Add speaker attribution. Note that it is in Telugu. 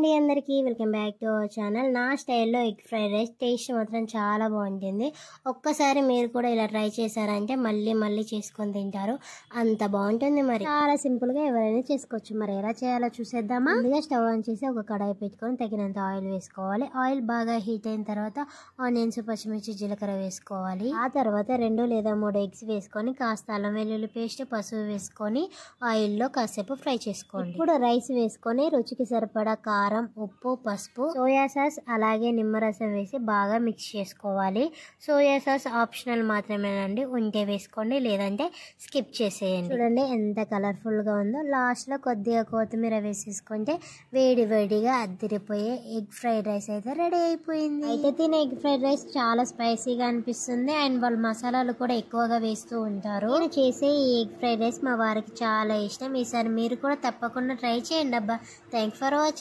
Speaker 1: అండి అందరికీ welcome back to our channel. నా స్టైల్లో ఎగ్ ఫ్రైడ్ రైస్ టేస్ట్ మాత్రం చాలా బాగుంటుంది. ఒక్కసారి మీరు కూడా ఇలా ట్రై చేశారంటే మళ్ళీ మళ్ళీ చేసుకొని తింటారు, అంత బాగుంటుంది. మరి చాలా సింపుల్గా ఎవరైనా చేసుకోవచ్చు. మరి ఎలా చేయాలో చూసేద్దామా. ముందుగా స్టవ్ ఆన్ చేసి ఒక కడాయి పెట్టుకొని తగినంత ఆయిల్ వేసుకోవాలి. ఆయిల్ బాగా హీట్ అయిన తర్వాత ఆనియన్స్, పచ్చిమిర్చి, జీలకర్ర వేసుకోవాలి. ఆ తర్వాత 2 లేదా 3 ఎగ్స్ వేసుకొని కాస్త అల్లం వెల్లుల్లి పేస్ట్, పసుపు వేసుకొని ఆయిల్లో కాసేపు ఫ్రై చేసుకోండి. ఇప్పుడు రైస్ వేసుకొని రుచికి సరిపడా కారం, ఉప్పు, పసుపు, సోయా సాస్ అలాగే నిమ్మరసం వేసి బాగా మిక్స్ చేసుకోవాలి. సోయా సాస్ ఆప్షనల్ మాత్రమేనండి, ఉంటే వేసుకోండి లేదంటే స్కిప్ చేసేయండి. చూడండి ఎంత కలర్ఫుల్ గా ఉందో. లాస్ట్ లో కొద్దిగా కొత్తిమీర వేసేసుకుంటే వేడి వేడిగా అద్దిరిపోయే ఎగ్ ఫ్రైడ్ రైస్ అయితే రెడీ అయిపోయింది. అయితే తినే ఎగ్ ఫ్రైడ్ రైస్ చాలా స్పైసీగా అనిపిస్తుంది అండ్ వాళ్ళు మసాలాలు కూడా ఎక్కువగా వేస్తూ ఉంటారు. నేను చేసే ఈ ఎగ్ ఫ్రైడ్ రైస్ మా వారికి చాలా ఇష్టం. ఈసారి మీరు కూడా తప్పకుండా ట్రై చేయండి అబ్బా. Thanks for watching.